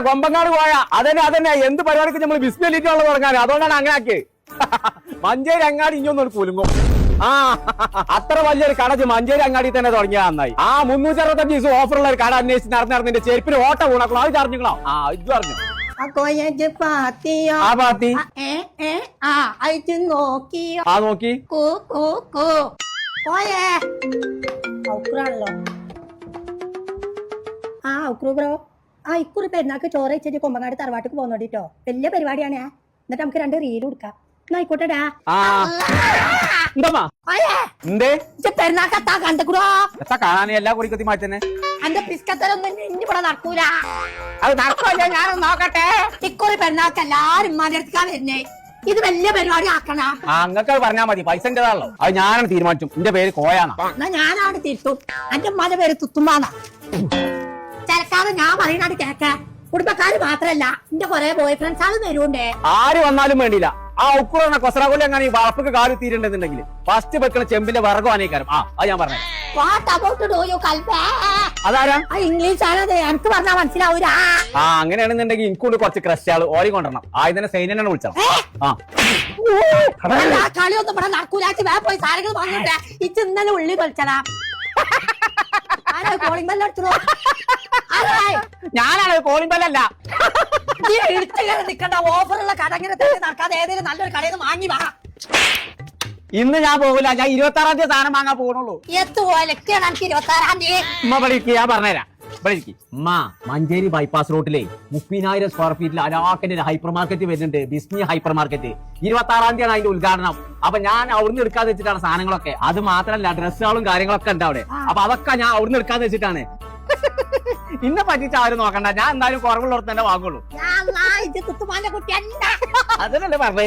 കൊമ്പങ്ങാട് പോയ അതന്നെ എന്ത് പരിപാടിക്ക് നമ്മൾ ബിസ്മില്ലിട്ടുള്ള തുടങ്ങാൻ അതുകൊണ്ടാണ് അങ്ങനെ ആക്കിയത്. മഞ്ചേരി അങ്ങാടി ഇഞ്ഞൊന്നും കുലുങ്ങും. ആ അത്ര വലിയൊരു കട മഞ്ചേരി അങ്ങാടി തന്നെ തുടങ്ങിയ നന്നായി. ആ 365 ദിവസം ഓഫറുള്ള ഒരു കട അന്വേഷിച്ച് നടന്നിന്റെ ചെരുപ്പിന് ഓട്ട വീണക്കളോ അത് ചറിഞ്ഞിക്കണോ? ആ ഇത് പറഞ്ഞു നോക്കി ബ്രോ ഇക്കുറി പെരുന്നാക്ക് ചോറ് വെച്ചിട്ട് കൊമ്പങ്ങാട് തറവാട്ടിക്ക് പോകുന്നോട്ടോ. വലിയ പരിപാടിയാണ്. എന്നിട്ട് നമുക്ക് 2 റീൽ കൊടുക്കാം. ആയിക്കോട്ടെടാ. പെരുന്നാക്കത്താ കണ്ടോ കാണാൻ എല്ലാ കുറിക്കത്തി മാറ്റന്നെ എന്റെ പിസ്കത്തരൊന്നും ഇവിടെ നടക്കൂല. അത് നടക്കൂല. ഞാനൊന്ന് നോക്കട്ടെ. ഇക്കുറി പെരുന്നാക്ക് എല്ലാരും ഉമ്മാന്റെ അടുത്തേക്കാ വരുന്നേ. ഇത് വലിയ പരിപാടി ആക്കണം. അങ്ങക്ക് പറഞ്ഞാ മതി. പൈസന്റേതാണല്ലോ. അത് ഞാനാണ് തീരുമാനിച്ചു. എന്റെ പേര് കോയാണോ? എന്നാ ഞാനാണ് തിരുത്തും. എന്റെ ഉമ്മാന്റെ പേര് തുത്തുമ്മാന്നാ. ചിലക്കാതെ ഞാൻ പറയുന്നത് കേക്ക. കുടുംബക്കാര് മാത്രല്ല എന്റെ കൊറേ ബോയ് ഫ്രണ്ട്സ് ആണ് വരുണ്ടേ. ആര് വന്നാലും വേണ്ടില്ല. ആ ഉക്കുറ കൊസറാകൊല്ലി അങ്ങനെ ഈ വളപ്പൊക്കെ കാല് തീരുണ്ടെന്നുണ്ടെങ്കിൽ ഫസ്റ്റ് വെക്കണ ചെമ്പിന്റെ വിറകു അനേക്കാരം. അത് ഞാൻ പറഞ്ഞു. അതാരാ? ഇംഗ്ലീഷ് ആണത്. എനിക്ക് പറഞ്ഞാ മനസ്സിലാവൂല. അങ്ങനെയാണെന്നുണ്ടെങ്കിൽ എനിക്കൊണ്ട് കുറച്ച് ക്രസ്റ്റാള് ഓരി കൊണ്ടുവരണം. ഇതിനെ സൈന്യനെ വിളിച്ചോ. കളിയൊന്നും ഇവിടെ നടക്കൂലാച്ച് വേ പോയി സാരങ്ങൾ വാങ്ങിട്ടെ. ഇച്ച് ഇന്നലെ ഉള്ളി കളിച്ചടാ. കോളിംഗ് ബെല്ലടിച്ചോ? ഞാനാണ് കോളിംഗ് ബെല്ലല്ല. നിക്കണ്ട. ഓഫറുള്ള കടങ്ങനെ തന്നെ നടക്കാതെ ഏതെങ്കിലും നല്ലൊരു കടയിൽ നിന്ന് വാങ്ങി വാ. ഇന്ന് ഞാൻ പോകില്ല. ഞാൻ 26-ാം തീയതി സാധനം വാങ്ങാൻ പോകണുള്ളൂ. എത്തുപോലെയാണ് എനിക്ക് 26-ാം തീയതി. ഉമ്മ വിളിക്ക്, ഞാൻ പറഞ്ഞുതരാം. ഉമ്മ മഞ്ചേരി ബൈപ്പാസ് റോഡിലെ 30,000 സ്ക്വയർ ഫീറ്റിൽ അരാക്കന്റെ ഹൈപ്പർ മാർക്കറ്റ് വരുന്നുണ്ട്. ബിസ്മി ഹൈപ്പർ മാർക്കറ്റ് 26-ാം തീയതിയാണ് അതിന്റെ ഉദ്ഘാടനം. അപ്പൊ ഞാൻ അവിടുന്ന് എടുക്കാതെ വെച്ചിട്ടാണ് സാധനങ്ങളൊക്കെ. അത് മാത്രമല്ല ഡ്രസ്സുകളും കാര്യങ്ങളൊക്കെ ഉണ്ട് അവിടെ. അപ്പൊ അതൊക്കെ ഞാൻ അവിടുന്ന് എടുക്കാതെ വെച്ചിട്ടാണ്. ഇന്നെ പറ്റിച്ച് ആരും നോക്കണ്ട. ഞാൻ എന്തായാലും കുറവുള്ളവർക്ക് തന്നെ വാങ്ങുള്ളൂ. കുട്ടി അതിനല്ലേ പറഞ്ഞേ.